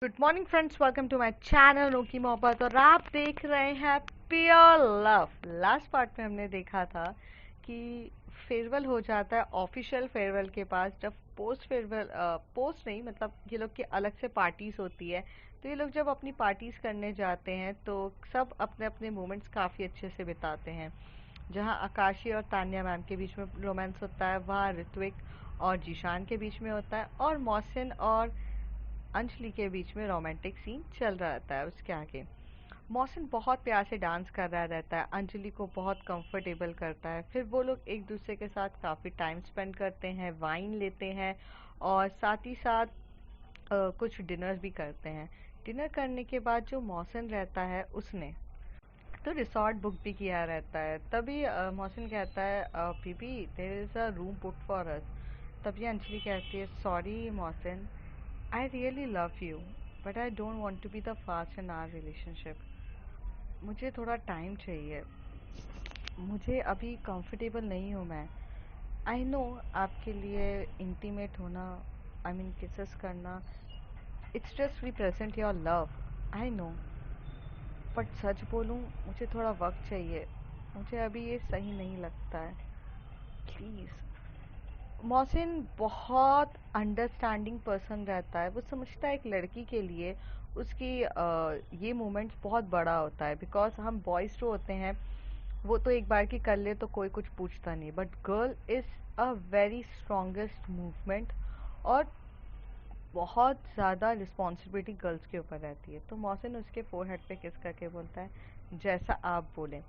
Good morning friends, welcome to my channel नो की मोहब्बत। और आप देख रहे हैं प्योर लव। लास्ट पार्ट में हमने देखा था कि फेयरवेल हो जाता है ऑफिशियल फेयरवेल के पास, जब पोस्ट फेयरवेल पोस्ट नहीं मतलब ये लोग की अलग से पार्टीज होती है। तो ये लोग जब अपनी पार्टीज करने जाते हैं तो सब अपने अपने मोमेंट्स काफ़ी अच्छे से बिताते हैं। जहाँ आकाशी और तान्या मैम के बीच में रोमांस होता है, वहाँ ऋत्विक और जीशान के बीच में होता है, और मोहसिन और अंजलि के बीच में रोमांटिक सीन चल रहा रहता है। उसके आगे मौसम बहुत प्यार से डांस कर रहा रहता है, अंजलि को बहुत कंफर्टेबल करता है। फिर वो लोग एक दूसरे के साथ काफ़ी टाइम स्पेंड करते हैं, वाइन लेते हैं, और साथ ही साथ कुछ डिनर भी करते हैं। डिनर करने के बाद जो मौसम रहता है उसने तो रिसॉर्ट बुक भी किया रहता है। तभी मौसम कहता है, बीबी there is a room book for us. तभी अंजलि कहती है, सॉरी मौसम, I really love you, but I don't want to be the first in our relationship. मुझे थोड़ा टाइम चाहिए, मुझे अभी कंफर्टेबल नहीं हूँ मैं। आई नो आपके लिए इंटीमेट होना, आई मीन किसेस करना, it's just represent your love, I know, but सच बोलूँ मुझे थोड़ा वक्त चाहिए, मुझे अभी ये सही नहीं लगता है, प्लीज़। मोहसिन बहुत अंडरस्टैंडिंग पर्सन रहता है। वो समझता है एक लड़की के लिए उसकी ये मोमेंट्स बहुत बड़ा होता है, बिकॉज हम बॉयज़ जो होते हैं वो तो एक बार की कर ले तो कोई कुछ पूछता नहीं, but girl is a very strongest movement, और बहुत ज़्यादा रिस्पॉन्सिबिलिटी गर्ल्स के ऊपर रहती है। तो मोहसिन उसके फोरहेड पे किस करके बोलता है, जैसा आप बोलें।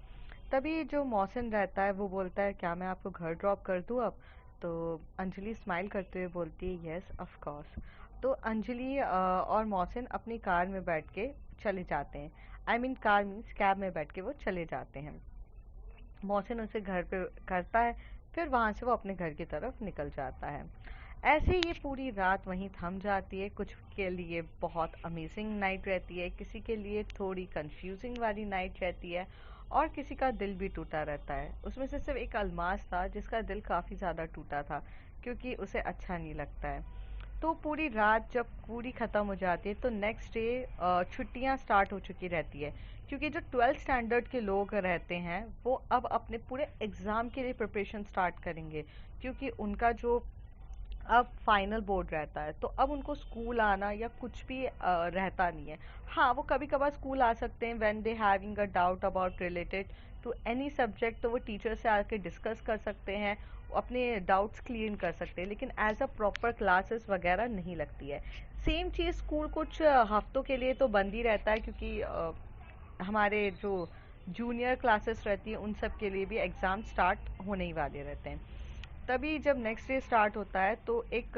तभी जो मौसम रहता है वो बोलता है, क्या मैं आपको घर ड्रॉप कर दूँ अब? तो अंजलि स्माइल करते हुए बोलती है, यस ऑफ कोर्स। तो अंजलि और मौसम अपनी कार में बैठ के चले जाते हैं। I mean car means cab में बैठ के वो चले जाते हैं। मौसम उसे घर पे करता है, फिर वहाँ से वो अपने घर की तरफ निकल जाता है। ऐसे ही ये पूरी रात वहीं थम जाती है। कुछ के लिए बहुत अमेजिंग नाइट रहती है, किसी के लिए थोड़ी कंफ्यूजिंग वाली नाइट रहती है, और किसी का दिल भी टूटा रहता है। उसमें से सिर्फ एक अलमास था जिसका दिल काफ़ी ज़्यादा टूटा था, क्योंकि उसे अच्छा नहीं लगता है। तो पूरी रात जब पूरी ख़त्म हो जाती है तो नेक्स्ट डे छुट्टियां स्टार्ट हो चुकी रहती है, क्योंकि जो 12th स्टैंडर्ड के लोग रहते हैं वो अब अपने पूरे एग्ज़ाम के लिए प्रिपरेशन स्टार्ट करेंगे, क्योंकि उनका जो अब फाइनल बोर्ड रहता है, तो अब उनको स्कूल आना या कुछ भी रहता नहीं है। हाँ, वो कभी कभार स्कूल आ सकते हैं when they having a doubt about related to any subject, तो वो टीचर से आके डिस्कस कर सकते हैं, अपने डाउट्स क्लियर कर सकते हैं, लेकिन एज अ प्रॉपर क्लासेस वगैरह नहीं लगती है। सेम चीज़ स्कूल कुछ हफ्तों के लिए तो बंद ही रहता है, क्योंकि हमारे जो जूनियर क्लासेस रहती हैं उन सब के लिए भी एग्ज़ाम स्टार्ट होने ही वाले रहते हैं। तभी जब नेक्स्ट डे स्टार्ट होता है तो एक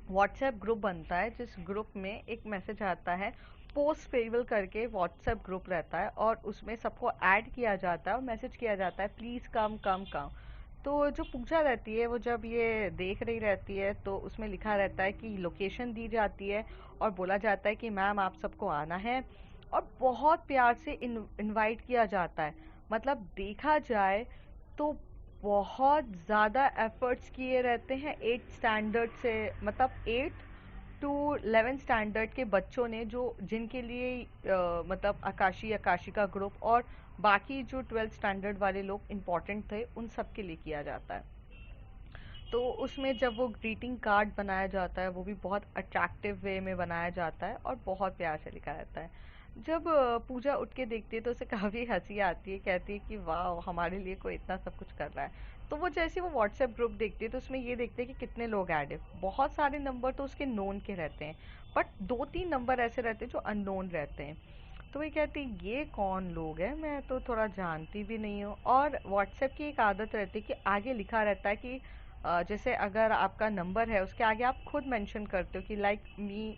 व्हाट्सएप ग्रुप बनता है, जिस ग्रुप में एक मैसेज आता है, पोस्ट फेयरवेल करके व्हाट्सएप ग्रुप रहता है, और उसमें सबको ऐड किया जाता है और मैसेज किया जाता है, प्लीज़ कम कम कम। तो जो पूजा रहती है वो जब ये देख रही रहती है तो उसमें लिखा रहता है कि लोकेशन दी जाती है, और बोला जाता है कि मैम आप सबको आना है, और बहुत प्यार से इनवाइट किया जाता है। मतलब देखा जाए तो बहुत ज़्यादा एफर्ट्स किए रहते हैं 8th स्टैंडर्ड से, मतलब 8 टू 11th स्टैंडर्ड के बच्चों ने, जो जिनके लिए मतलब आकाशी का ग्रुप और बाकी जो 12th स्टैंडर्ड वाले लोग इम्पोर्टेंट थे उन सब के लिए किया जाता है। तो उसमें जब वो ग्रीटिंग कार्ड बनाया जाता है वो भी बहुत अट्रैक्टिव वे में बनाया जाता है और बहुत प्यार से लिखा रहता है। जब पूजा उठ के देखती है तो उसे काफ़ी हंसी आती है, कहती है कि वाह, हमारे लिए कोई इतना सब कुछ कर रहा है। तो वो जैसे वो व्हाट्सएप ग्रुप देखती है तो उसमें ये देखते हैं कि कितने लोग ऐड है। बहुत सारे नंबर तो उसके नोन के रहते हैं, बट 2-3 नंबर ऐसे रहते हैं जो अननोन रहते हैं। तो वही कहती है, ये कौन लोग हैं, मैं तो थोड़ा जानती भी नहीं हूँ। और व्हाट्सएप की एक आदत रहती है कि आगे लिखा रहता है कि जैसे अगर आपका नंबर है उसके आगे आप खुद मेंशन करते हो कि लाइक मी,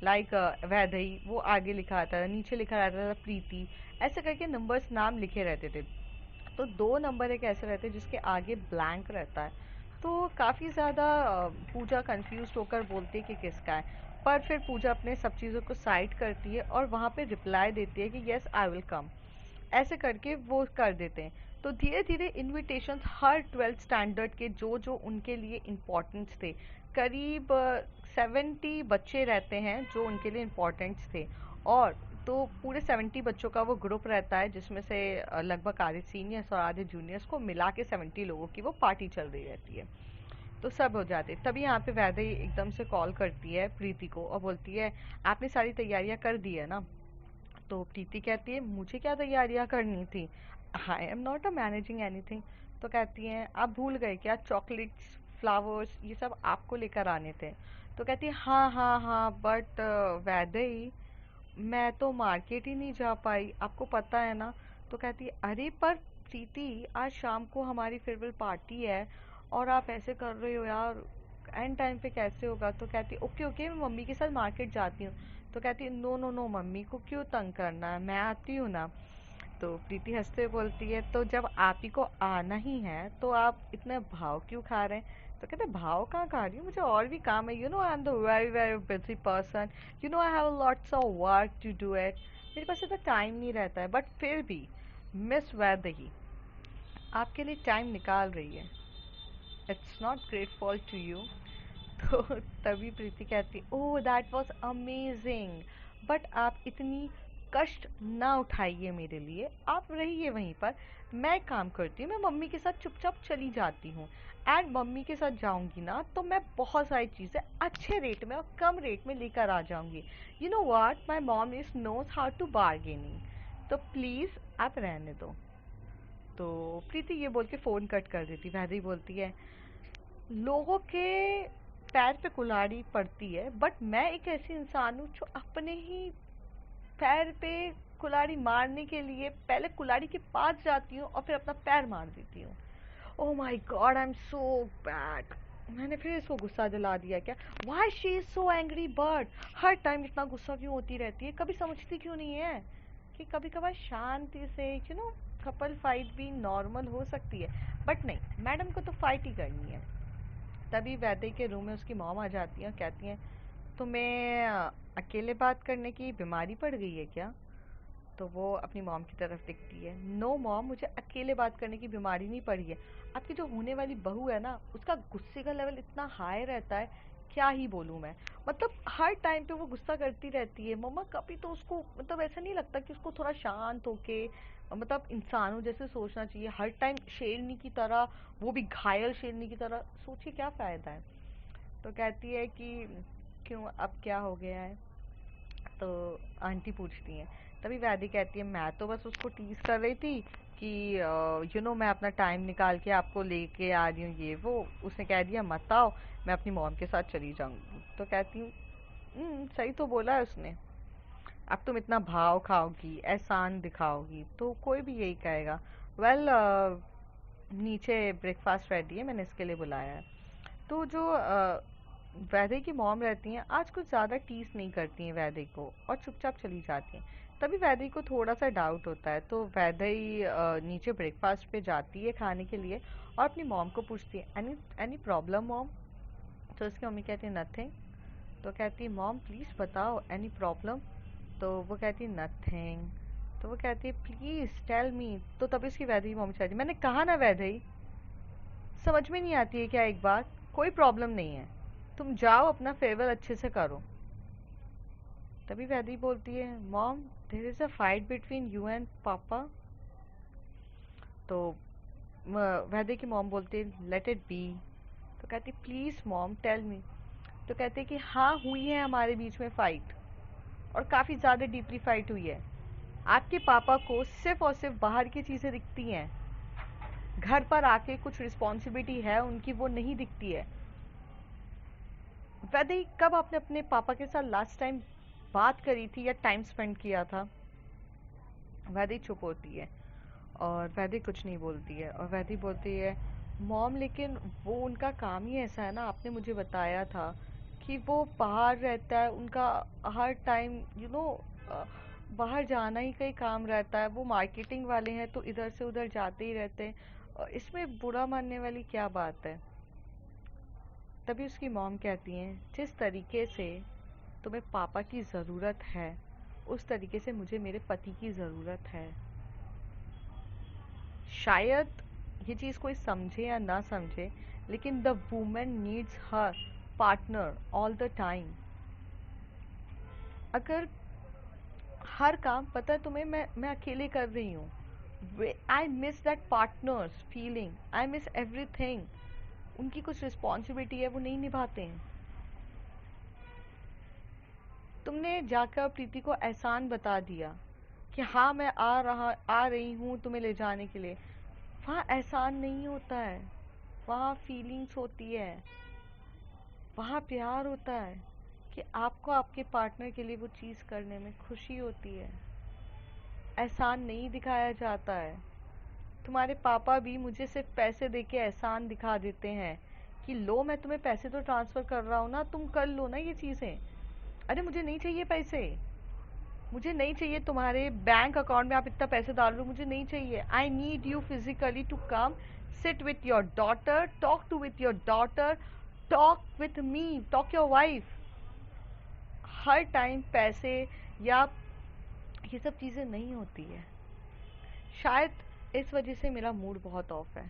लाइक वैदई, वो आगे लिखा आता था, नीचे लिखा रहता था प्रीति, ऐसे करके नंबर्स नाम लिखे रहते थे। तो 2 नंबर एक ऐसे रहते हैं जिसके आगे ब्लैंक रहता है। तो काफ़ी ज़्यादा पूजा कंफ्यूज होकर बोलती है कि किसका है, पर फिर पूजा अपने सब चीज़ों को साइड करती है और वहाँ पे रिप्लाई देती है कि यस आई विल कम, ऐसे करके वो कर देते हैं। तो धीरे धीरे इनविटेशंस हर 12th स्टैंडर्ड के जो जो उनके लिए इम्पोर्टेंट्स थे, करीब 70 बच्चे रहते हैं जो उनके लिए इम्पोर्टेंट्स थे। और तो पूरे 70 बच्चों का वो ग्रुप रहता है, जिसमें से लगभग आधे सीनियर्स और आधे जूनियर्स को मिला के 70 लोगों की वो पार्टी चल रही रहती है। तो सब हो जाते। तभी यहाँ पे वैदेही एकदम से कॉल करती है प्रीति को और बोलती है, आपने सारी तैयारियां कर दी है ना? तो प्रीति कहती है, मुझे क्या तैयारियां करनी थी, I am not a managing anything. तो कहती हैं, आप भूल गए क्या, चॉकलेट्स, फ्लावर्स, ये सब आपको लेकर आने थे? तो कहती है, हाँ हाँ हाँ, बट वैदेही, मैं तो मार्केट ही नहीं जा पाई, आपको पता है ना। तो कहती है, अरे पर प्रीति, आज शाम को हमारी फेयरवेल पार्टी है और आप ऐसे कर रहे हो यार, एंड टाइम पे कैसे होगा? तो कहती है, ओके ओके, मैं मम्मी के साथ मार्केट जाती हूँ। तो कहती है, नो नो नो, मम्मी को क्यों तंग करना है, मैं आती हूँ ना। तो प्रीति हंसते हुए बोलती है, तो जब आप ही को आना ही है तो आप इतने भाव क्यों खा रहे हैं? तो कहते हैं, भाव कहाँ खा रही हूँ, मुझे और भी काम है, you know I am the very very busy person, you know I have lots of work to do it, मेरे पास इतना टाइम नहीं रहता है। बट फिर भी मिस वैदेही आपके लिए टाइम निकाल रही है, it's not grateful to you. तो तभी प्रीति कहती, oh that was amazing, but आप इतनी कष्ट ना उठाइए मेरे लिए, आप रहिए वहीं पर। मैं एक काम करती हूँ, मैं मम्मी के साथ चुपचाप चली जाती हूँ। एंड मम्मी के साथ जाऊंगी ना तो मैं बहुत सारी चीज़ें अच्छे रेट में और कम रेट में लेकर आ जाऊंगी। You know what, my mom is knows how to bargaining, तो प्लीज़ आप रहने दो। तो प्रीति ये बोल के फ़ोन कट कर देती। वैदेही बोलती है, लोगों के पैर पे कुल्हाड़ी पड़ती है, बट मैं एक ऐसी इंसान हूँ जो अपने ही पैर पे कुल्हाड़ी मारने के लिए पहले कुल्हाड़ी के पास जाती हूँ और फिर अपना पैर मार देती हूँ। Oh my God, I am so bad, मैंने फिर इसको गुस्सा दिला दिया क्या? Why she is so angry bird, her time इतना गुस्सा क्यों होती रहती है, कभी समझती क्यों नहीं है कि कभी कभार शांति से, यू नो, कपल फाइट भी नॉर्मल हो सकती है। बट नहीं, मैडम को तो फाइट ही करनी है। तभी वैद्य के रूम में उसकी मॉम आ जाती है और कहती हैं, तुम्हें अकेले बात करने की बीमारी पड़ गई है क्या? तो वो अपनी मॉम की तरफ दिखती है, नो मॉम, मुझे अकेले बात करने की बीमारी नहीं पड़ी है। आपकी जो होने वाली बहू है ना, उसका गुस्से का लेवल इतना हाई रहता है, क्या ही बोलूँ मैं। मतलब हर टाइम पे वो गुस्सा करती रहती है मम्मा। कभी तो उसको मतलब ऐसा नहीं लगता कि उसको थोड़ा शांत होके, मतलब इंसानों जैसे सोचना चाहिए, हर टाइम शेरनी की तरह, वो भी घायल शेरनी की तरह सोचिए, क्या फ़ायदा है। तो कहती है कि क्यों, अब क्या हो गया है? तो आंटी पूछती हैं। तभी वैदी कहती है, मैं तो बस उसको टीज कर रही थी कि यू नो मैं अपना टाइम निकाल के आपको लेके आ रही हूँ, ये वो। उसने कह दिया मत आओ, मैं अपनी मॉम के साथ चली जाऊंगी। तो कहती हूँ, सही तो बोला है उसने, अब तुम इतना भाव खाओगी, एहसान दिखाओगी तो कोई भी यही कहेगा। वेल, नीचे ब्रेकफास्ट रेडी है, मैंने इसके लिए बुलाया है। तो जो वैदे की मॉम रहती हैं, आज कुछ ज़्यादा टीस नहीं करती हैं वैदे को और चुपचाप चली जाती हैं। तभी वैदे को थोड़ा सा डाउट होता है, तो वैदे नीचे ब्रेकफास्ट पे जाती है खाने के लिए और अपनी मॉम को पूछती है, एनी एनी प्रॉब्लम मॉम? तो उसकी मम्मी कहती है, नथिंग। तो कहती है, मॉम प्लीज़ बताओ, एनी प्रॉब्लम? तो वो कहती है, नथिंग। तो वो कहती है, प्लीज़ टेल मी। तो तभी उसकी वैदे की मॉम कहती है, मैंने कहा ना वैदे, समझ में नहीं आती है क्या एक बात? कोई प्रॉब्लम नहीं है, तुम जाओ अपना फेयरवेल अच्छे से करो। तभी वैदी बोलती है, mom there is a fight between you and papa. तो वैदी की मॉम बोलती है, लेट इट बी। तो कहती, प्लीज मॉम टेल मी। तो कहते कि हाँ, हुई है हमारे बीच में फाइट, और काफ़ी ज़्यादा डीपली फाइट हुई है। आपके पापा को सिर्फ और सिर्फ बाहर की चीज़ें दिखती हैं, घर पर आके कुछ रिस्पॉन्सिबिलिटी है उनकी, वो नहीं दिखती है। वैदे, कब आपने अपने पापा के साथ लास्ट टाइम बात करी थी या टाइम स्पेंड किया था? वैदे चुप होती है और वैदे कुछ नहीं बोलती है। और वैदे बोलती है, मॉम लेकिन वो उनका काम ही ऐसा है ना, आपने मुझे बताया था कि वो बाहर रहता है, उनका हर टाइम यू नो बाहर जाना ही कहीं काम रहता है, वो मार्केटिंग वाले हैं तो इधर से उधर जाते ही रहते हैं, इसमें बुरा मानने वाली क्या बात है? तभी उसकी मॉम कहती हैं, जिस तरीके से तुम्हें पापा की ज़रूरत है, उस तरीके से मुझे मेरे पति की ज़रूरत है। शायद ये चीज़ कोई समझे या ना समझे, लेकिन the women needs her partner all the time. अगर हर काम पता है तुम्हें मैं अकेले कर रही हूँ, I miss that partners feeling, I miss everything. उनकी कुछ रिस्पॉन्सिबिलिटी है वो नहीं निभाते हैं। तुमने जाकर प्रीति को एहसान बता दिया कि हाँ मैं आ रही हूँ तुम्हें ले जाने के लिए। वहाँ एहसान नहीं होता है, वहाँ फीलिंग्स होती है, वहाँ प्यार होता है कि आपको आपके पार्टनर के लिए वो चीज़ करने में खुशी होती है। एहसान नहीं दिखाया जाता है। तुम्हारे पापा भी मुझे सिर्फ पैसे देके एहसान दिखा देते हैं कि लो मैं तुम्हें पैसे तो ट्रांसफ़र कर रहा हूँ ना, तुम कर लो ना ये चीज़ें। अरे मुझे नहीं चाहिए पैसे, मुझे नहीं चाहिए तुम्हारे बैंक अकाउंट में आप इतना पैसे डाल लो, मुझे नहीं चाहिए। I need you physically to come sit with your daughter, talk to with your daughter, talk with me, talk your wife. हर टाइम पैसे या ये सब चीज़ें नहीं होती है। शायद इस वजह से मेरा मूड बहुत ऑफ है।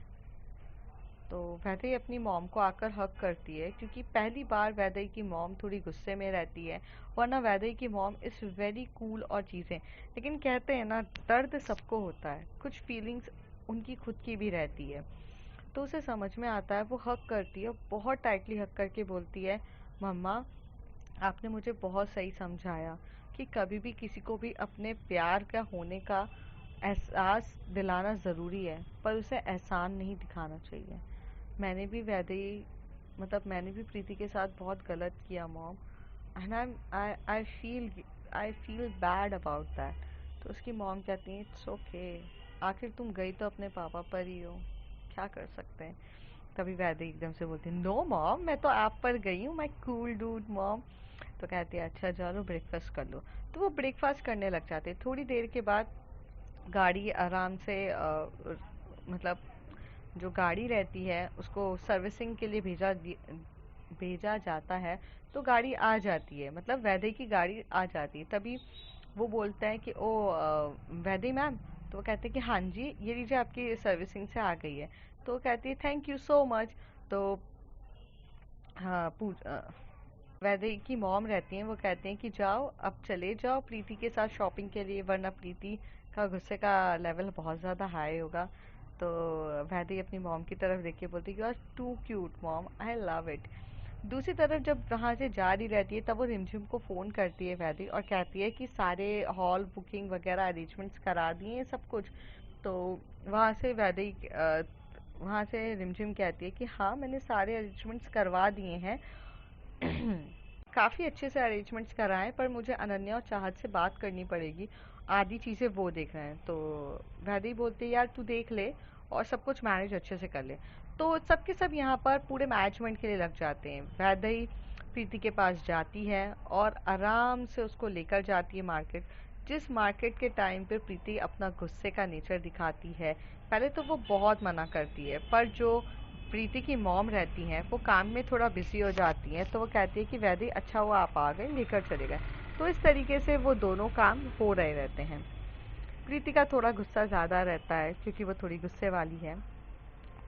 तो वैदई अपनी मॉम को आकर हक करती है, क्योंकि पहली बार वैदई की मॉम थोड़ी गुस्से में रहती है, वरना वैदई की मॉम इज़ वेरी कूल और चीज़ें। लेकिन कहते हैं ना, दर्द सबको होता है, कुछ फीलिंग्स उनकी खुद की भी रहती है। तो उसे समझ में आता है, वो हक करती है, बहुत टाइटली हक करके बोलती है, मम्मा आपने मुझे बहुत सही समझाया कि कभी भी किसी को भी अपने प्यार का होने का एहसास दिलाना ज़रूरी है, पर उसे एहसान नहीं दिखाना चाहिए। मैंने भी वैदेही मैंने भी प्रीति के साथ बहुत गलत किया mom, and I feel bad about that. तो उसकी मॉम कहती है इट्स ओके, आखिर तुम गई तो अपने पापा पर ही हो, क्या कर सकते हैं। तभी वैदेही एकदम से बोलती है नो मॉम, मैं तो आप पर गई हूँ, मैं कूल डूड मॉम। तो कहती है अच्छा चलो ब्रेकफास्ट कर लो। तो वो ब्रेकफास्ट करने लग जाते हैं। थोड़ी देर के बाद गाड़ी आराम से मतलब जो गाड़ी रहती है उसको सर्विसिंग के लिए भेजा जाता है। तो गाड़ी आ जाती है, मतलब वैदे की गाड़ी आ जाती है। तभी वो बोलता है कि ओ वैदे मैम। तो वो कहते हैं कि हाँ जी ये लीजिए आपकी सर्विसिंग से आ गई है। तो वो कहती है थैंक यू सो मच। तो हाँ वैदे की मॉम रहती हैं, वो कहते हैं कि जाओ अब चले जाओ प्रीति के साथ शॉपिंग के लिए, वरना प्रीति का गुस्से का लेवल बहुत ज़्यादा हाई होगा। तो वैदे अपनी मॉम की तरफ देख के बोलती है you are too cute mom, I love it. दूसरी तरफ जब वहाँ से जा रही रहती है तब वो रिमझिम को फ़ोन करती है वैदे, और कहती है कि सारे हॉल बुकिंग वगैरह अरेंजमेंट्स करा दिए हैं सब कुछ। तो वहाँ से वहाँ से रिमझिम कहती है कि हाँ मैंने सारे अरेंजमेंट्स करवा दिए हैं काफ़ी अच्छे से अरेंजमेंट्स कराएं, पर मुझे अनन्या और चाहत से बात करनी पड़ेगी, आधी चीज़ें वो देख रहे हैं। तो वैदे बोलते हैं यार तू देख ले और सब कुछ मैनेज अच्छे से कर ले। तो सबके सब यहाँ पर पूरे मैनेजमेंट के लिए लग जाते हैं। वैदे प्रीति के पास जाती है और आराम से उसको लेकर जाती है मार्केट, जिस मार्केट के टाइम पे प्रीति अपना गुस्से का नेचर दिखाती है। पहले तो वो बहुत मना करती है, पर जो प्रीति की मॉम रहती हैं वो काम में थोड़ा बिजी हो जाती हैं, तो वो कहती है कि वैदे अच्छा हुआ आप आ गए, लेकर चले गए। तो इस तरीके से वो दोनों काम हो रहे रहते हैं। प्रीति का थोड़ा गुस्सा ज़्यादा रहता है क्योंकि वो थोड़ी गुस्से वाली है,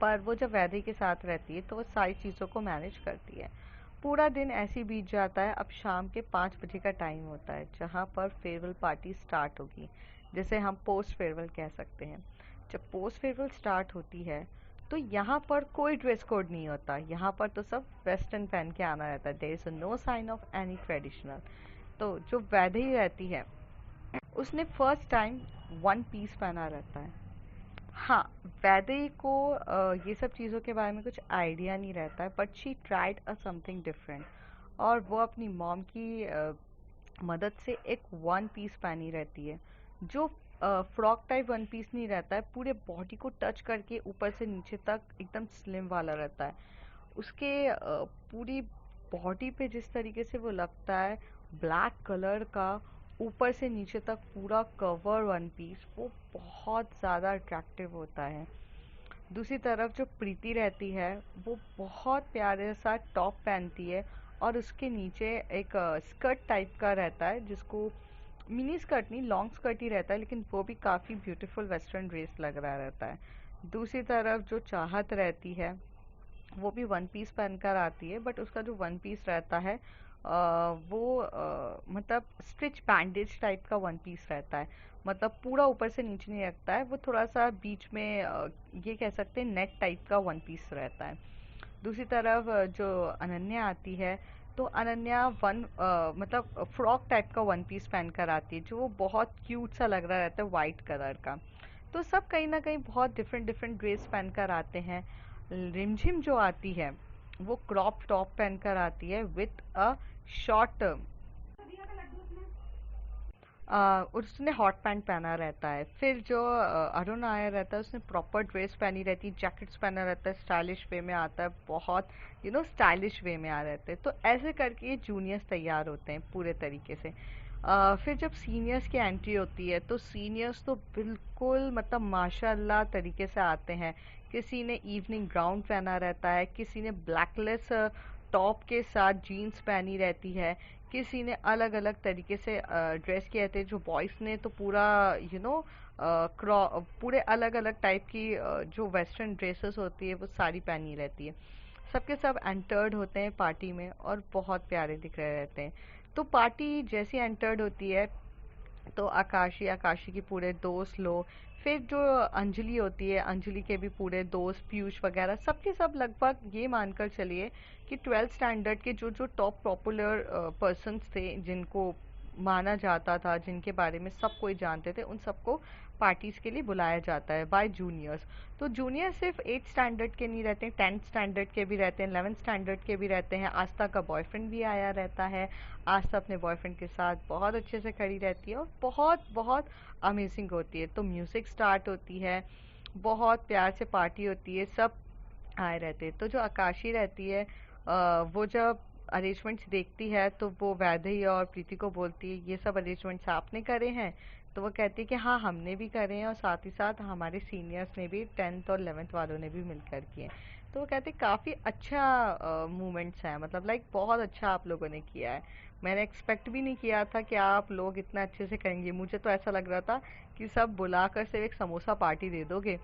पर वो जब वैदे के साथ रहती है तो वो सारी चीज़ों को मैनेज करती है। पूरा दिन ऐसे ही बीत जाता है। अब शाम के 5 बजे का टाइम होता है जहाँ पर फेयरवेल पार्टी स्टार्ट होगी, जिसे हम पोस्ट फेयरवेल कह सकते हैं। जब पोस्ट फेयरवेल स्टार्ट होती है तो यहाँ पर कोई ड्रेस कोड नहीं होता, यहाँ पर तो सब वेस्टर्न पहन के आना रहता है। There is no sign of any traditional. तो जो वैदेही रहती है उसने फर्स्ट टाइम वन पीस पहना रहता है। हाँ, वैदेही को ये सब चीज़ों के बारे में कुछ आइडिया नहीं रहता है, but she tried a something different, और वो अपनी मॉम की मदद से एक वन पीस पहनी रहती है, जो फ्रॉक टाइप वन पीस नहीं रहता है, पूरे बॉडी को टच करके ऊपर से नीचे तक एकदम स्लिम वाला रहता है। उसके पूरी बॉडी पे जिस तरीके से वो लगता है, ब्लैक कलर का, ऊपर से नीचे तक पूरा कवर वन पीस, वो बहुत ज़्यादा अट्रैक्टिव होता है। दूसरी तरफ जो प्रीति रहती है वो बहुत प्यारे सा टॉप पहनती है, और उसके नीचे एक स्कर्ट टाइप का रहता है, जिसको मिनी स्कर्ट नहीं लॉन्ग स्कर्ट ही रहता है, लेकिन वो भी काफ़ी ब्यूटीफुल वेस्टर्न ड्रेस लग रहा रहता है। दूसरी तरफ जो चाहत रहती है वो भी वन पीस पहनकर आती है, बट उसका जो वन पीस रहता है वो मतलब स्टिच बैंडेज टाइप का वन पीस रहता है। मतलब पूरा ऊपर से नीचे नहीं रखता है वो, थोड़ा सा बीच में ये कह सकते हैं नेट टाइप का वन पीस रहता है। दूसरी तरफ जो अनन्या आती है, तो अनन्या मतलब फ्रॉक टाइप का वन पीस पहन कर आती है, जो वो बहुत क्यूट सा लग रहा रहता है, वाइट कलर का। तो सब कहीं ना कहीं बहुत डिफरेंट डिफरेंट ड्रेस पहन कर आते हैं। रिमझिम जो आती है वो क्रॉप टॉप पहन कर आती है विथ अ शॉर्ट, उसने हॉट पैंट पहना रहता है। फिर जो अरुण आया रहता है, उसने प्रॉपर ड्रेस पहनी रहती है, जैकेट्स पहना रहता है, स्टाइलिश वे में आता है, बहुत स्टाइलिश वे में आ रहते हैं। तो ऐसे करके ये जूनियर्स तैयार होते हैं पूरे तरीके से। फिर जब सीनियर्स की एंट्री होती है, तो सीनियर्स तो बिल्कुल मतलब माशाल्लाह तरीके से आते हैं। किसी ने इवनिंग गाउन पहना रहता है, किसी ने ब्लैकलेस टॉप के साथ जीन्स पहनी रहती है, किसी ने अलग अलग तरीके से ड्रेस किए थे। जो बॉयज़ ने तो पूरा यू नो पूरे अलग अलग टाइप की जो वेस्टर्न ड्रेसेस होती है वो सारी पहनी रहती है। सबके सब एंटर्ड होते हैं पार्टी में और बहुत प्यारे दिख रहे रहते हैं। तो पार्टी जैसी एंटर्ड होती है, तो आकाशी, आकाशी के पूरे दोस्त लोग, फिर जो अंजलि होती है, अंजलि के भी पूरे दोस्त, पीयूष वगैरह, सबके सब लगभग ये मानकर चलिए कि 12th स्टैंडर्ड के जो जो टॉप पॉपुलर पर्सन्स थे, जिनको माना जाता था, जिनके बारे में सब कोई जानते थे, उन सबको पार्टीज के लिए बुलाया जाता है बाय जूनियर्स। तो जूनियर सिर्फ 8th स्टैंडर्ड के नहीं रहते हैं, 10th स्टैंडर्ड के भी रहते हैं, 11th स्टैंडर्ड के भी रहते हैं। आस्था का बॉयफ्रेंड भी आया रहता है। आस्था अपने बॉयफ्रेंड के साथ बहुत अच्छे से खड़ी रहती है और बहुत बहुत अमेजिंग होती है। तो म्यूज़िक स्टार्ट होती है, बहुत प्यार से पार्टी होती है, सब आए रहते हैं। तो जो आकाशी रहती है, वो जब अरेंजमेंट्स देखती है तो वो वैदेही और प्रीति को बोलती है, ये सब अरेंजमेंट्स आपने करे हैं? तो वो कहती है कि हाँ, हमने भी करे हैं, और साथ ही साथ हमारे सीनियर्स ने भी, 10th और 11th वालों ने भी मिलकर किए हैं। तो वो कहते हैं काफ़ी अच्छा मूवमेंट्स है, मतलब लाइक बहुत अच्छा आप लोगों ने किया है। मैंने एक्सपेक्ट भी नहीं किया था कि आप लोग इतना अच्छे से करेंगे। मुझे तो ऐसा लग रहा था कि सब बुलाकर सिर्फ एक समोसा पार्टी दे दोगे।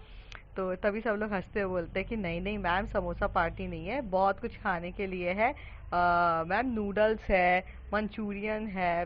तो तभी सब लोग हंसते हुए बोलते हैं कि नहीं नहीं मैम, समोसा पार्टी नहीं है, बहुत कुछ खाने के लिए है। मैम, नूडल्स है, मंचूरियन है,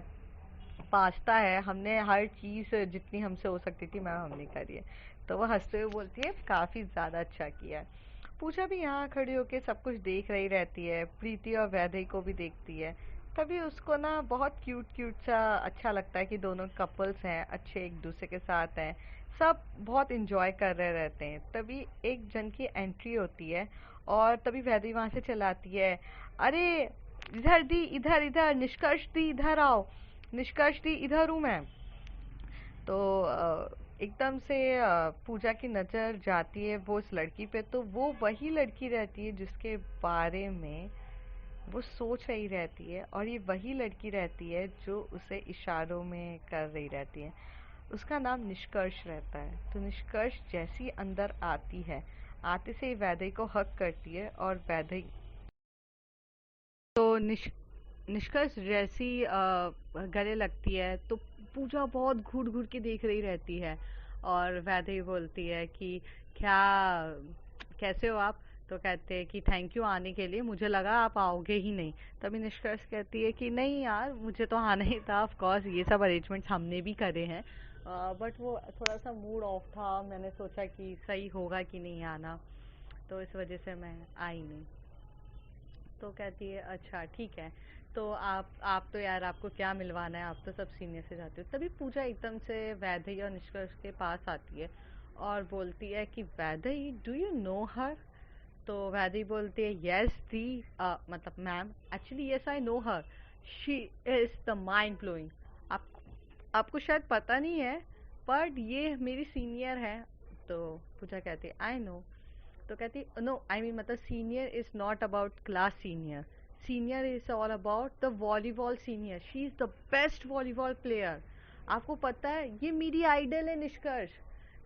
पास्ता है, हमने हर चीज़ जितनी हमसे हो सकती थी मैम हमने करी है। तो वो हंसते हुए बोलती है काफ़ी ज़्यादा अच्छा किया है। पूजा भी यहाँ खड़ी होके सब कुछ देख रही रहती है, प्रीति और वैदेही को भी देखती है। तभी उसको ना बहुत क्यूट क्यूट सा अच्छा लगता है कि दोनों कपल्स हैं, अच्छे एक दूसरे के साथ हैं, सब बहुत इंजॉय कर रहे रहते हैं। तभी एक जन की एंट्री होती है, और तभी वैदेही वहां से चलाती है, अरे इधर दी, इधर इधर, निष्कर्ष दी इधर आओ, निष्कर्ष दी इधर हूँ मैं। तो एकदम से पूजा की नज़र जाती है वो उस लड़की पे, तो वो वही लड़की रहती है जिसके बारे में वो सोच रही रहती है, और ये वही लड़की रहती है जो उसे इशारों में कर रही रहती है। उसका नाम निष्कर्ष रहता है। तो निष्कर्ष जैसी अंदर आती है, आते से ही वैदेही को हक करती है, और वैदेही तो निष्कर्ष जैसी गले लगती है, तो पूजा बहुत घूर घूर के देख रही रहती है। और वैदेही बोलती है कि क्या, कैसे हो आप? तो कहते हैं कि थैंक यू आने के लिए, मुझे लगा आप आओगे ही नहीं। तभी निष्कर्ष कहती है कि नहीं यार, मुझे तो आना ही था, ऑफ कोर्स ये सब अरेंजमेंट्स हमने भी करे हैं, बट वो थोड़ा सा मूड ऑफ था, मैंने सोचा कि सही होगा कि नहीं आना, तो इस वजह से मैं आई नहीं। तो कहती है अच्छा ठीक है। तो आप तो यार, आपको क्या मिलवाना है, आप तो सब सीनियर से जाते हो। तभी पूजा एकदम से वैदेही और निष्कर्ष के पास आती है और बोलती है कि वैदेही, डू यू नो हर? तो वैदेही बोलती है यस दी, मतलब ma'am, actually yes I know her, she is the mind blowing. आप आपको शायद पता नहीं है, बट ये मेरी सीनियर है। तो पूजा कहती है आई नो। तो कहती नो, आई मीन मतलब senior is not about class senior, senior is all about the volleyball senior, she is the best volleyball player. आपको पता है ये मेरी आइडल है निष्कर्ष,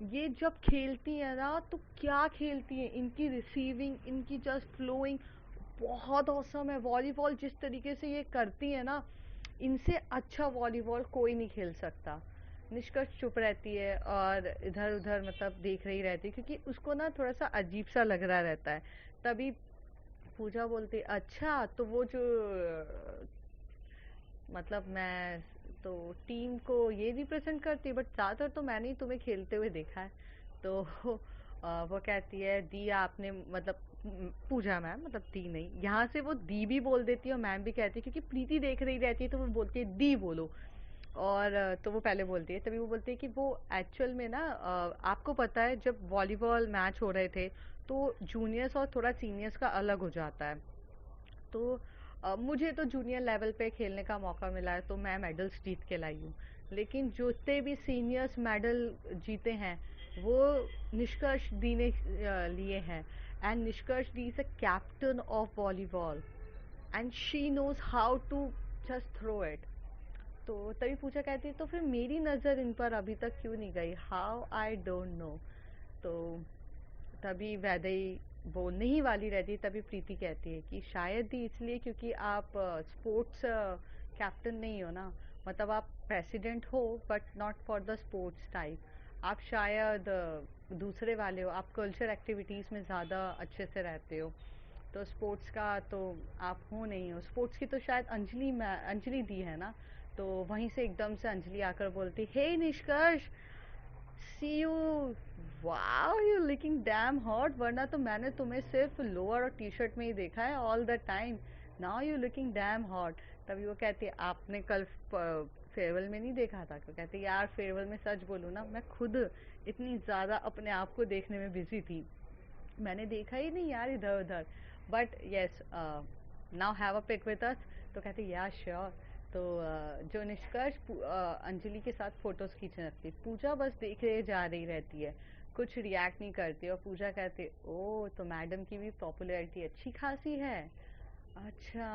ये जब खेलती है ना तो क्या खेलती है, इनकी रिसीविंग, इनकी जस्ट फ्लोइंग बहुत औसम है। वॉलीबॉल जिस तरीके से ये करती है ना, इनसे अच्छा वॉलीबॉल कोई नहीं खेल सकता। निष्कर्ष चुप रहती है और इधर उधर मतलब देख रही रहती है, क्योंकि उसको ना थोड़ा सा अजीब सा लग रहा रहता है। तभी पूजा बोलती अच्छा तो वो जो मतलब मैं तो टीम को ये रिप्रेजेंट करती है, बट ज़्यादातर तो मैंने ही तुम्हें खेलते हुए देखा है। तो वो कहती है दी आपने मतलब पूजा मैम मतलब दी नहीं, यहाँ से वो दी भी बोल देती है और मैम भी कहती है, क्योंकि प्रीति देख रही रहती है तो वो बोलती है दी बोलो। और तो वो पहले बोलती है, तभी वो बोलती है कि वो एक्चुअल में ना आपको पता है जब वॉलीबॉल मैच हो रहे थे तो जूनियर्स और थोड़ा सीनियर्स का अलग हो जाता है। तो मुझे तो जूनियर लेवल पे खेलने का मौका मिला है तो मैं मेडल्स जीत के लाई हूँ, लेकिन जितने भी सीनियर्स मेडल जीते हैं वो निष्कर्ष दी ने लिए हैं। एंड निष्कर्ष दी is a captain of volleyball and she knows how to just throw it. तो तभी पूछा कहती है तो फिर मेरी नज़र इन पर अभी तक क्यों नहीं गई, हाउ आई डोंट नो। तो तभी वैदेही बोलने ही वाली रहती, तभी प्रीति कहती है कि शायद ही इसलिए क्योंकि आप स्पोर्ट्स कैप्टन नहीं हो ना, मतलब आप प्रेसिडेंट हो but not for the sports type. आप शायद दूसरे वाले हो, आप कल्चर एक्टिविटीज़ में ज़्यादा अच्छे से रहते हो। तो स्पोर्ट्स का तो आप हो नहीं हो, स्पोर्ट्स की तो शायद अंजलि दी है ना। तो वहीं से एकदम से अंजलि आकर बोलती hey Nishkarsh see you, wow you looking damn hot, वरना तो मैंने तुम्हें सिर्फ लोअर और टी शर्ट में ही देखा है all the time, now you looking damn hot. तभी वो कहती है आपने कल फेयरवेल में नहीं देखा था क्यों, कहती यार फेयरवेल में सच बोलूँ ना मैं खुद इतनी ज़्यादा अपने आप को देखने में बिजी थी, मैंने देखा ही नहीं यार इधर उधर। But yes now have a pic with us. तो कहते या श्योर। तो जो निष्कर्ष अंजलि के साथ फोटोज खींचने लगती, पूजा बस देखे जा रही रहती है, कुछ रिएक्ट नहीं करती। और पूजा कहते ओ तो मैडम की भी पॉपुलैरिटी अच्छी खासी है, अच्छा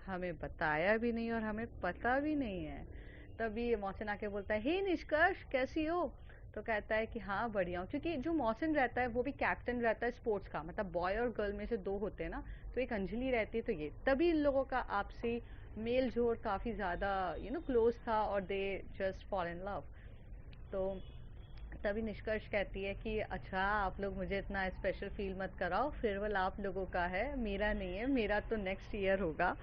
हमें बताया भी नहीं और हमें पता भी नहीं है। तभी मौसिन आके बोलता है हे निष्कर्ष कैसी हो। तो कहता है कि हाँ बढ़िया हूँ, क्योंकि जो मौसिन रहता है वो भी कैप्टन रहता है स्पोर्ट्स का, मतलब बॉय और गर्ल में से दो होते हैं ना, तो एक अंजलि रहती है। तो ये तभी इन लोगों का आपसी मेल जोल काफ़ी ज़्यादा क्लोज था और they just fall in love. तो तभी निष्कर्ष कहती है कि अच्छा आप लोग मुझे इतना स्पेशल फील मत कराओ, फेयरवेल आप लोगों का है मेरा नहीं है, मेरा तो नेक्स्ट ईयर होगा,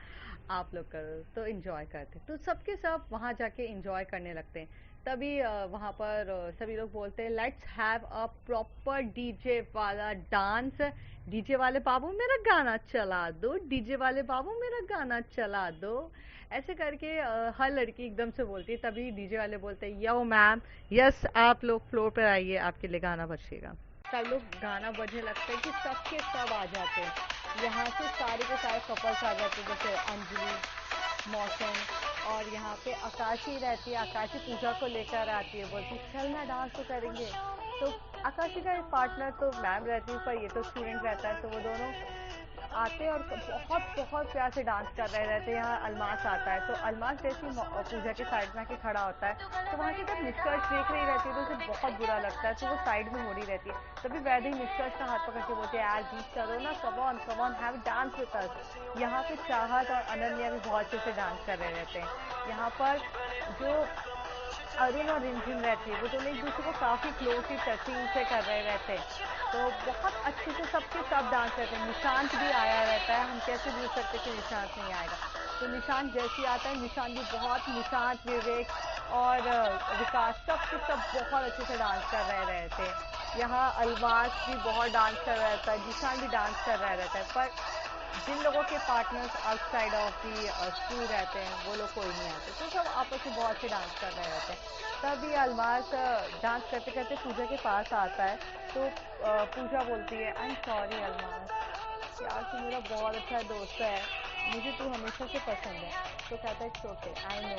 आप लोग करो। तो इन्जॉय करते, तो सबके सब वहाँ जाके इन्जॉय करने लगते हैं। तभी वहाँ पर सभी लोग बोलते हैं let's have a proper DJ वाला डांस, डीजे वाले बाबू मेरा गाना चला दो, डीजे वाले बाबू मेरा गाना चला दो। ऐसे करके हर लड़की एकदम से बोलती है। तभी डीजे वाले बोलते हैं यो मैम, यस आप लोग फ्लोर पर आइए आपके लिए गाना बजेगा। सब लोग गाना बजने लगता है कि सबके सब आ जाते हैं, यहाँ से सारे के सारे कपल्स आ जाते हैं, जैसे अंजलि मौसम, और यहाँ पे आकाशी रहती है, आकाशी पूजा को लेकर आती है, बोलती चलना डांस तो करेंगे। तो आकाशी का एक पार्टनर तो मैम रहती है पर ये तो स्टूडेंट रहता है, तो वो दोनों आते हैं और बहुत बहुत प्यार से डांस कर रहे रहते हैं। यहाँ अलमास आता है, तो अलमास जैसी पूजा के साइड में आके खड़ा होता है, तो वहाँ से जब निष्कर्ष देख रही रहती है तो उसे बहुत बुरा लगता है, तो वो साइड में मुड़ी रहती है। तभी वैदेही निष्कर्ष का हाथ पकड़ के बोलते हैं यार बीट करो ना, come on come on have dance with us. यहाँ पे चाहत और अनन्या भी बहुत अच्छे से डांस कर रहे रहते हैं। यहाँ पर जो अरुण और रिमझिम रहती है वो दोनों एक दूसरे को काफ़ी क्लोजली टचिंग से कर रहे रहते हैं, तो बहुत अच्छे से सबके सब डांस करते हैं। निशांत भी आया रहता है, हम कैसे भूल सकते कि निशांत नहीं आएगा। तो निशांत जैसे आता है, निशांत भी बहुत, निशांत विवेक और विकास सबके सब बहुत अच्छे से डांस कर रहे रहते हैं। यहाँ अलमास भी बहुत डांस कर रहा रहता है, निशांत भी डांस कर रहा रहता है, पर जिन लोगों के partners outside of the school रहते हैं वो लोग कोई नहीं आते, तो सब आपस में बहुत से डांस कर रहे रहते हैं। तभी अलमास डांस करते करते पूजा के पास आता है, तो पूजा बोलती है आई एम सॉरी अलमास, यार तू मेरा बहुत अच्छा दोस्त है, मुझे तू हमेशा से पसंद है। तो कहता है it's okay, I know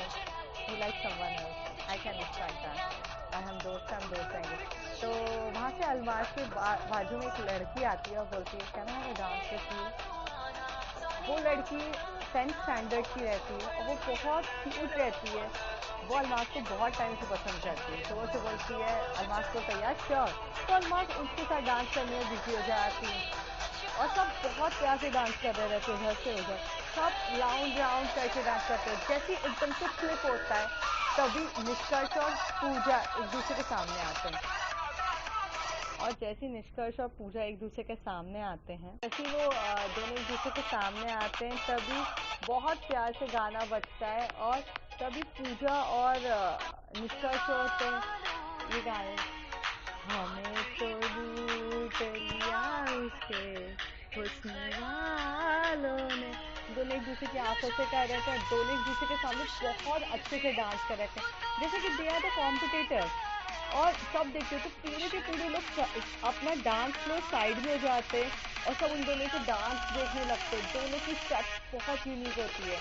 you like someone else, I can respect that, और हम दोस्त रहेंगे। तो वहाँ से अलमास के बाजू में एक लड़की आती है और बोलती है can I have a dance with you. वो लड़की 10th स्टैंडर्ड की रहती है और वो बहुत क्यूट रहती है, वो अलमास को बहुत टाइम से पसंद करती है। तो वो से बोलती है, अलमास को तैयार श्योर, तो अलमास उसके साथ डांस करने में बिजी हो जाती है और सब बहुत प्यार से डांस कर रहे रहते हैं, इधर से उधर सब राउंड राउंड करके डांस करते हैं। जैसे एकदम से फ्लिप होता है तभी निष्कर्ष और पूजा एक दूसरे के सामने आते हैं। और जैसे ही निष्कर्ष और पूजा एक दूसरे के सामने आते हैं, जैसे ही वो दोनों एक दूसरे के सामने आते हैं, तभी बहुत प्यार से गाना बजता है और तभी पूजा और निष्कर्ष होते हैं ये गाने, हमें तो लूट लिया उसके हुस्न वालों ने। दोनों एक दूसरे की आंखों से कह रहे थे, दोनों एक दूसरे के सामने बहुत अच्छे से डांस कर रहे थे, जैसे कि दे आर द कॉम्पिटिटर। और सब देखते तो पूरे के पूरे लोग अपना डांस फ्लोर साइड में हो जाते और सब उन दोनों के डांस देखने लगते। दोनों की स्टेप्स बहुत यूनिक होती है।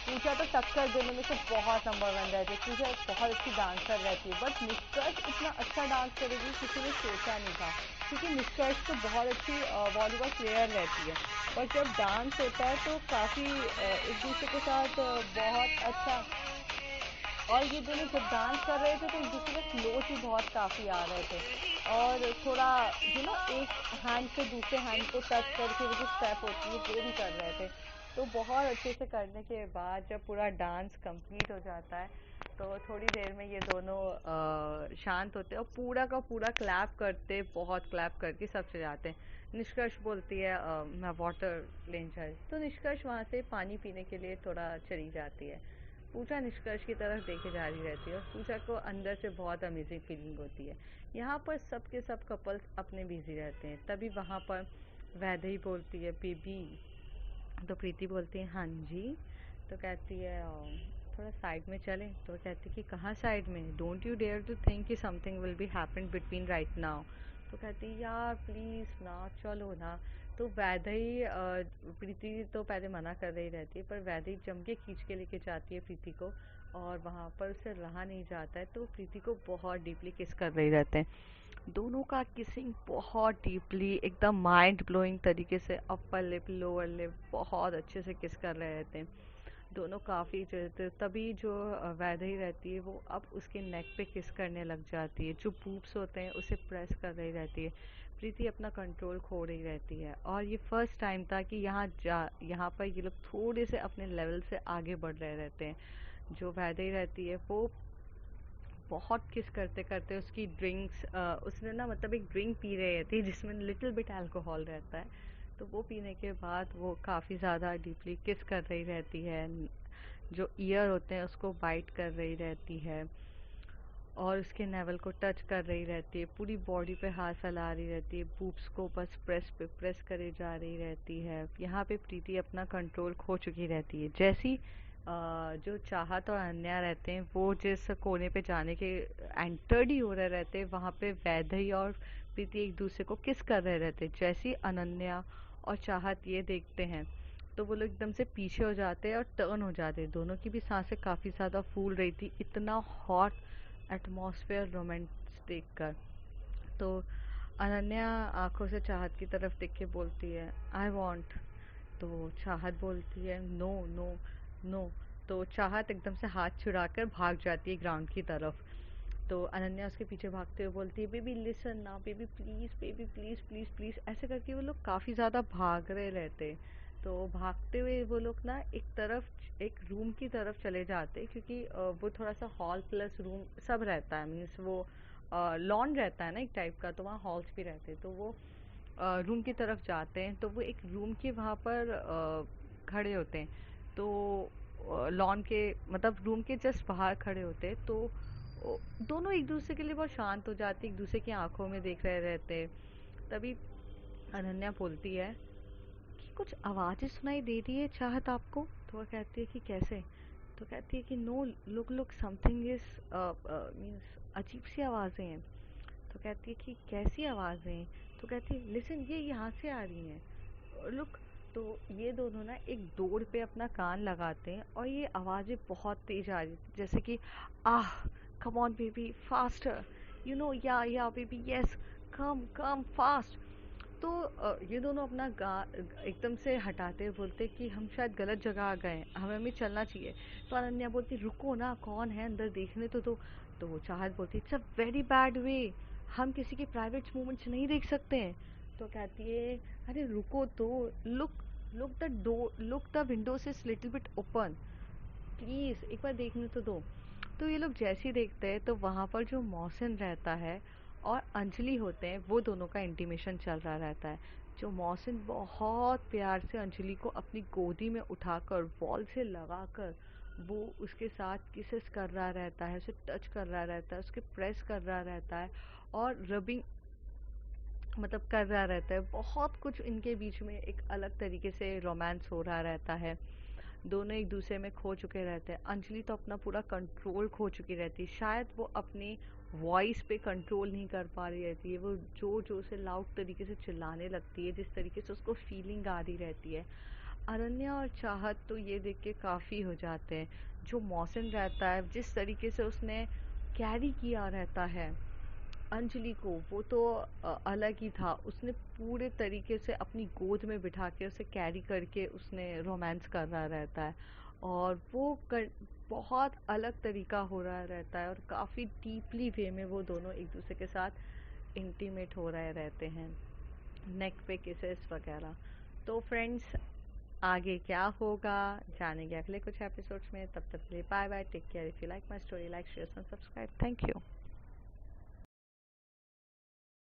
पूजा तो टक्कर दोनों में से बहुत नंबर 1 रहती है। पूजा एक बहुत अच्छी डांसर रहती है, बट निष्कर्ष इतना अच्छा डांस करेगी किसी ने सोचा नहीं था, क्योंकि निष्कर्ष तो बहुत अच्छी वॉलीबॉल प्लेयर रहती है, बट जब डांस होता है तो काफ़ी एक दूसरे के साथ बहुत अच्छा। और ये दोनों जब डांस कर रहे थे तो एक दूसरे के फ्लोज भी बहुत काफ़ी आ रहे थे, और थोड़ा एक हैंड से दूसरे हैंड को टच करके वो जो स्टेप होती है वो भी कर रहे थे। तो बहुत अच्छे से करने के बाद जब पूरा डांस कंप्लीट हो जाता है तो थोड़ी देर में ये दोनों शांत होते हैं और पूरा का पूरा क्लैप करते, बहुत क्लैप करके सब चले जाते हैं। निष्कर्ष बोलती है मैं वाटर लेने जा रही, तो निष्कर्ष वहाँ से पानी पीने के लिए थोड़ा चली जाती है। पूजा निष्कर्ष की तरफ देखे जा रही रहती है और पूजा को अंदर से बहुत अमेजिंग फीलिंग होती है। यहाँ पर सब के सब कपल्स अपने बिजी रहते हैं, तभी वहाँ पर वैदेही बोलती है बेबी, तो प्रीति बोलती है हाँ जी, तो कहती है थोड़ा साइड में चलें, तो कहती है कि कहाँ साइड में, don't you dare to think कि something will be happen between right now. तो कहती है यार प्लीज़ ना चलो ना। तो वैदेही प्रीति तो पहले मना कर रही रहती है, पर वैदेही जम के खींच के लेके जाती है प्रीति को, और वहाँ पर उसे रहा नहीं जाता है, तो प्रीति को बहुत डीपली किस कर रही रहते हैं। दोनों का किसिंग बहुत डीपली एकदम माइंड ब्लोइंग तरीके से, अपर लिप लोअर लिप बहुत अच्छे से किस कर रहे रहते हैं। दोनों काफ़ी तभी जो वैदेही रहती है वो अब उसके नेक पे किस करने लग जाती है, जो बूब्स होते हैं उसे प्रेस कर रही रहती है। प्रीति अपना कंट्रोल खो रही रहती है, और ये फर्स्ट टाइम था कि यहाँ पर ये लोग थोड़े से अपने लेवल से आगे बढ़ रहे रहते हैं। जो वैदेही रहती है वो बहुत किस करते करते उसकी ड्रिंक्स उसने ना मतलब एक ड्रिंक पी रही थी जिसमें लिटिल बिट अल्कोहल रहता है, तो वो पीने के बाद वो काफ़ी ज़्यादा डीपली किस कर रही रहती है। जो ईयर होते हैं उसको बाइट कर रही रहती है और उसके नेवल को टच कर रही रहती है, पूरी बॉडी पे हाथ फैला रही रहती है, बूब्स को बस प्रेस पे प्रेस करे जा रही रहती है। यहाँ पे प्रीति अपना कंट्रोल खो चुकी रहती है। जैसी जो चाहत और अनन्या रहते हैं वो जिस कोने पे जाने के एंटर्ड ही हो रहे रहते हैं, वहाँ पे वैदेही और प्रीति एक दूसरे को किस कर रहे रहते हैं। जैसी अनन्या और चाहत ये देखते हैं तो वो लोग एकदम से पीछे हो जाते हैं और टर्न हो जाते हैं। दोनों की भी सांसें काफ़ी ज़्यादा फूल रही थी, इतना हॉट एटमॉस्फेयर रोमांस देखकर। तो अनन्या आंखों से चाहत की तरफ देख के बोलती है आई वॉन्ट, तो चाहत बोलती है नो नो नो। तो चाहत एकदम से हाथ छुड़ाकर भाग जाती है ग्राउंड की तरफ। तो अनन्या उसके पीछे भागते हुए बोलती है बेबी लिसन ना, baby please, baby please please please, ऐसे करके वो लोग काफ़ी ज़्यादा भाग रहे रहते। तो भागते हुए वो लोग ना एक रूम की तरफ चले जाते, क्योंकि वो थोड़ा सा हॉल प्लस रूम सब रहता है, मीन्स वो लॉन रहता है ना एक टाइप का, तो वहाँ हॉल्स भी रहते हैं। तो वो रूम की तरफ जाते हैं, तो वो एक रूम के वहाँ पर खड़े होते हैं। तो लॉन के मतलब रूम के जस्ट बाहर खड़े होते हैं, तो दोनों एक दूसरे के लिए बहुत शांत हो जाते, एक दूसरे की आंखों में देख रहे रहते। तभी अनन्या बोलती है कि कुछ आवाज़ें सुनाई दे रही है चाहत आपको। तो वो कहती है कि कैसे। तो कहती है कि no look look something is means अजीब सी आवाज़ें हैं। तो कहती है कि कैसी आवाज़ें हैं। तो कहती है लिसन ये यहाँ से आ रही हैं, लुक। तो ये दोनों ना एक डोर पे अपना कान लगाते हैं और ये आवाज़ें बहुत तेज आ रही, जैसे कि ah come on baby faster, you know yeah baby yes come come fast. तो ये दोनों अपना गा एकदम से हटाते हुए बोलते कि हम शायद गलत जगह आ गए, हमें चलना चाहिए। तो अनन्या बोलती रुको ना, कौन है अंदर देखने तो दो। तो वो चाहत बोलती it's a very bad way, हम किसी के प्राइवेट मूवमेंट्स नहीं देख सकते हैं। तो कहती है अरे रुको तो, look look the Windows is little bit open, please एक बार देखने तो दो। तो ये लोग जैसे ही देखते हैं तो वहाँ पर जो मौसम रहता है और अंजलि होते हैं, वो दोनों का इंटीमेशन चल रहा रहता है। जो मोहसिन बहुत प्यार से अंजलि को अपनी गोदी में उठाकर वॉल से लगाकर वो उसके साथ किसेस कर रहा रहता है, उसे टच कर रहा रहता है, उसके प्रेस कर रहा रहता है और रबिंग मतलब कर रहा रहता है। बहुत कुछ इनके बीच में एक अलग तरीके से रोमांस हो रहा रहता है। दोनों एक दूसरे में खो चुके रहते हैं। अंजलि तो अपना पूरा कंट्रोल खो चुकी रहती है, शायद वो अपनी वॉइस पे कंट्रोल नहीं कर पा रही रहती है। वो जो जो से लाउड तरीके से चिल्लाने लगती है, जिस तरीके से उसको फीलिंग आ रही रहती है। अरण्या और चाहत तो ये देख के काफ़ी हो जाते हैं। जो मौसिन रहता है, जिस तरीके से उसने कैरी किया रहता है अंजलि को, वो तो अलग ही था। उसने पूरे तरीके से अपनी गोद में बिठा के उसे कैरी करके उसने रोमांस कर रहा रहता है और बहुत अलग तरीका हो रहा रहता है और काफ़ी डीपली वे में वो दोनों एक दूसरे के साथ इंटीमेट हो रहे रहते हैं, नेक पे किसेस वगैरह। तो फ्रेंड्स, आगे क्या होगा जानेंगे अगले कुछ एपिसोड्स में। तब तक के लिए bye bye, take care. If you like my story, like share and subscribe. Thank you.